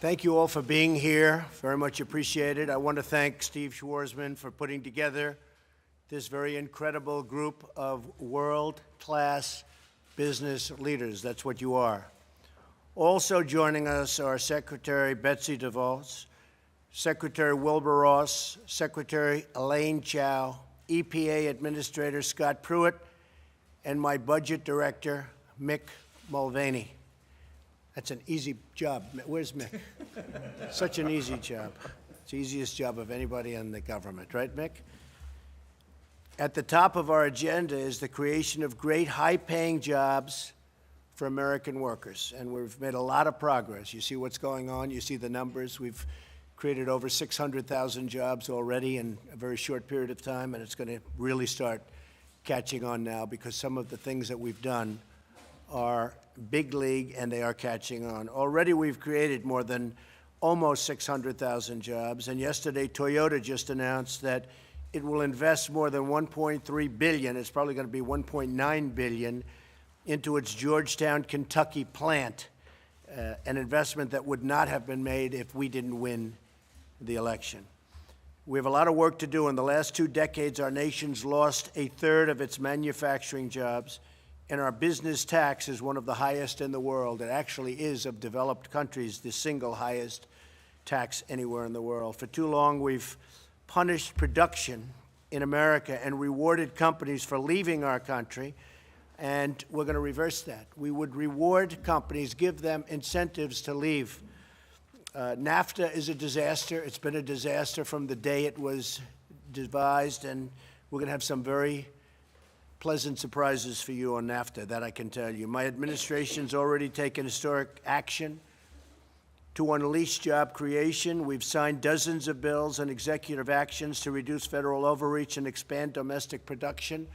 Thank you all for being here. Very much appreciated. I want to thank Steve Schwarzman for putting together this very incredible group of world-class business leaders. That's what you are. Also joining us are Secretary Betsy DeVos, Secretary Wilbur Ross, Secretary Elaine Chao, EPA Administrator Scott Pruitt, and my Budget Director, Mick Mulvaney. That's an easy job. Where's Mick? Such an easy job. It's the easiest job of anybody in the government, right, Mick? At the top of our agenda is the creation of great high-paying jobs for American workers, and we've made a lot of progress. You see what's going on. You see the numbers. We've created over 600,000 jobs already in a very short period of time, and it's going to really start catching on now because some of the things that we've done are big league, and they are catching on. Already we've created more than almost 600,000 jobs, and yesterday Toyota just announced that it will invest more than $1.3 billion, it's probably going to be $1.9 billion, into its Georgetown, Kentucky plant, an investment that would not have been made if we didn't win the election. We have a lot of work to do. In the last 2 decades, our nation's lost a third of its manufacturing jobs, and our business tax is one of the highest in the world. It actually is, of developed countries, the single highest tax anywhere in the world. For too long, we've punished production in America and rewarded companies for leaving our country, and we're going to reverse that. We would reward companies, give them incentives to leave. NAFTA is a disaster. It's been a disaster from the day it was devised, and we're going to have some very pleasant surprises for you on NAFTA, that I can tell you. My administration's already taken historic action to unleash job creation. We've signed dozens of bills and executive actions to reduce federal overreach and expand domestic production.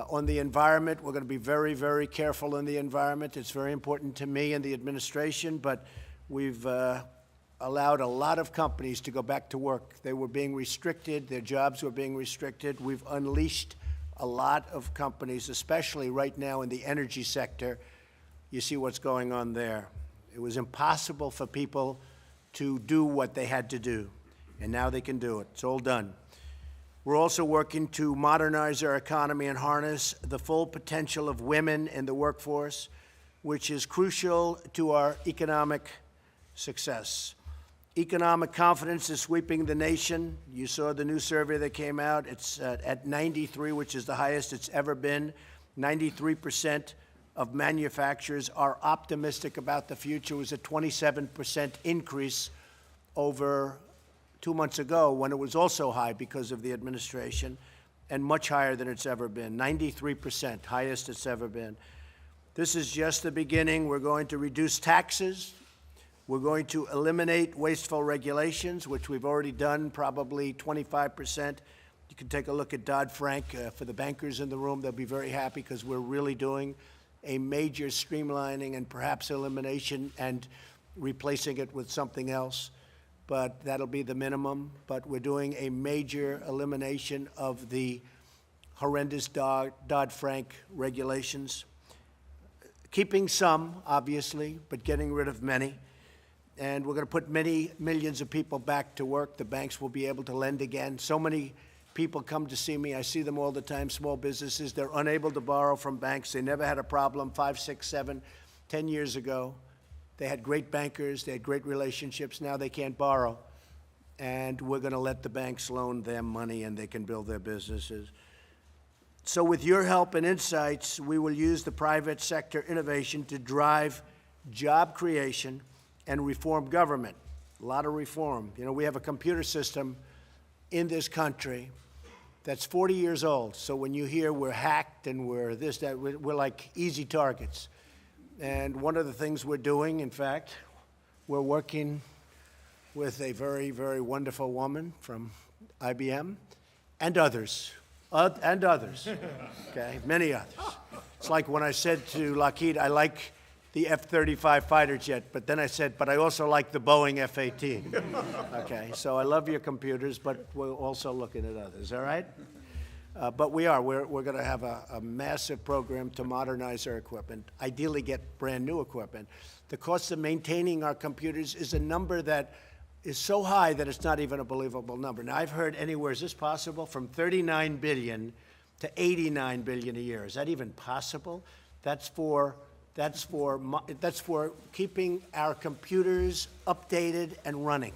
On the environment, we're going to be very, very careful in the environment. It's very important to me and the administration, but we've allowed a lot of companies to go back to work. They were being restricted. Their jobs were being restricted. We've unleashed a lot of companies, especially right now in the energy sector. You see what's going on there. It was impossible for people to do what they had to do, and now they can do it. It's all done. We're also working to modernize our economy and harness the full potential of women in the workforce, which is crucial to our economic success. Economic confidence is sweeping the nation. You saw the new survey that came out. It's at 93, which is the highest it's ever been. 93% of manufacturers are optimistic about the future. It was a 27% increase over 2 months ago, when it was also high because of the administration, and much higher than it's ever been. 93%, highest it's ever been. This is just the beginning. We're going to reduce taxes. We're going to eliminate wasteful regulations, which we've already done, probably 25%. You can take a look at Dodd-Frank. For the bankers in the room, they'll be very happy because we're really doing a major streamlining and perhaps elimination and replacing it with something else. But that'll be the minimum. But we're doing a major elimination of the horrendous Dodd-Frank regulations. Keeping some, obviously, but getting rid of many. And we're going to put many millions of people back to work. The banks will be able to lend again. So many people come to see me. I see them all the time, small businesses. They're unable to borrow from banks. They never had a problem 5, 6, 7, 10 years ago. They had great bankers. They had great relationships. Now they can't borrow. And we're going to let the banks loan them money, and they can build their businesses. So with your help and insights, we will use the private sector innovation to drive job creation and reform government. A lot of reform. You know, we have a computer system in this country that's 40 years old. So when you hear we're hacked and we're this, that, we're like easy targets. And one of the things we're doing, in fact, we're working with a very, very wonderful woman from IBM and others, okay, many others. It's like when I said to Lockheed, I like the F-35 fighter jet, but then I said, but I also like the Boeing F-18. Okay, so I love your computers, but we're also looking at others, all right? But we're going to have a massive program to modernize our equipment, ideally get brand new equipment. The cost of maintaining our computers is a number that is so high that it's not even a believable number. Now, I've heard anywhere, is this possible, from 39 billion to 89 billion a year. Is that even possible? That's for keeping our computers updated and running.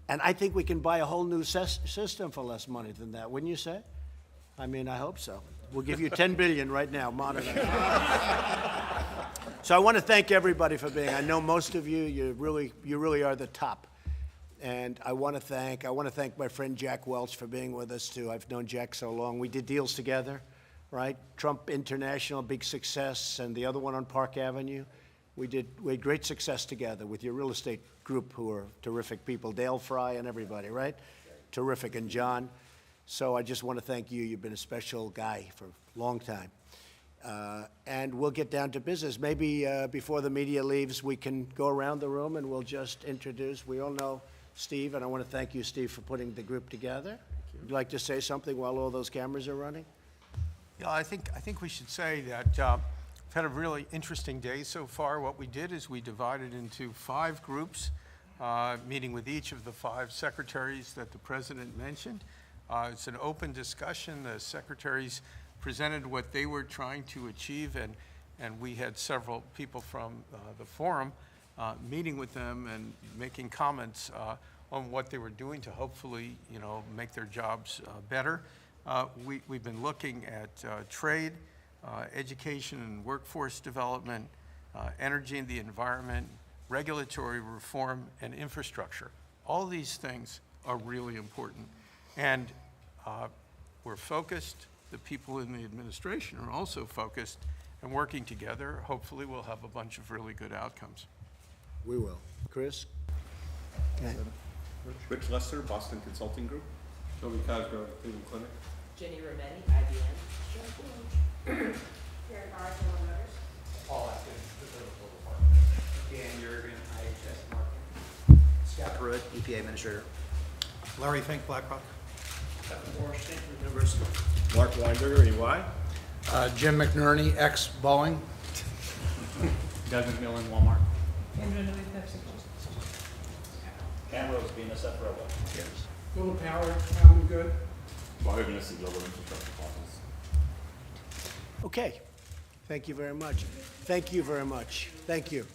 And I think we can buy a whole new system for less money than that, wouldn't you say? I mean, I hope so. We'll give you 10 billion right now, modernize. So I want to thank everybody for being. I know most of you, you really are the top. And I want to thank my friend Jack Welch for being with us too. I've known Jack so long. We did deals together, right? Trump International, big success, and the other one on Park Avenue. We had great success together with your real estate group, who are terrific people, Dale Fry and everybody, right? Terrific, and John. So I just want to thank you. You've been a special guy for a long time. And we'll get down to business. Maybe before the media leaves, we can go around the room and we'll just introduce. We all know Steve, and I want to thank you, Steve, for putting the group together. Would you like to say something while all those cameras are running? Yeah, I think we should say that we've had a really interesting day so far. What we did is we divided into 5 groups, meeting with each of the 5 secretaries that the president mentioned. It's an open discussion. The secretaries presented what they were trying to achieve, and we had several people from the forum meeting with them and making comments on what they were doing to hopefully, make their jobs better. We've been looking at trade, education and workforce development, energy and the environment, regulatory reform, and infrastructure. All these things are really important. And we're focused. The people in the administration are also focused and working together. Hopefully we'll have a bunch of really good outcomes. We will. Chris? Okay. Rich Lester, Boston Consulting Group. Toby Cosgrove, Cleveland Clinic. Jenny Rometty, IBM. Karen Barr, General Motors. Paul Atkins, Pacific Department. Dan Jurgen, IHS Marketing. Scott Pruitt, EPA Administrator. Larry Fink, BlackRock. Mark Weinberger, EY. Jim McNerney, ex-Boeing. Doug McMillan, Walmart. Cam Rose, BNSF Railway. Yes. Little Power, Common Good. Wahoo Hennessy Global Infrastructure Partners. Okay. Thank you very much. Thank you very much. Thank you.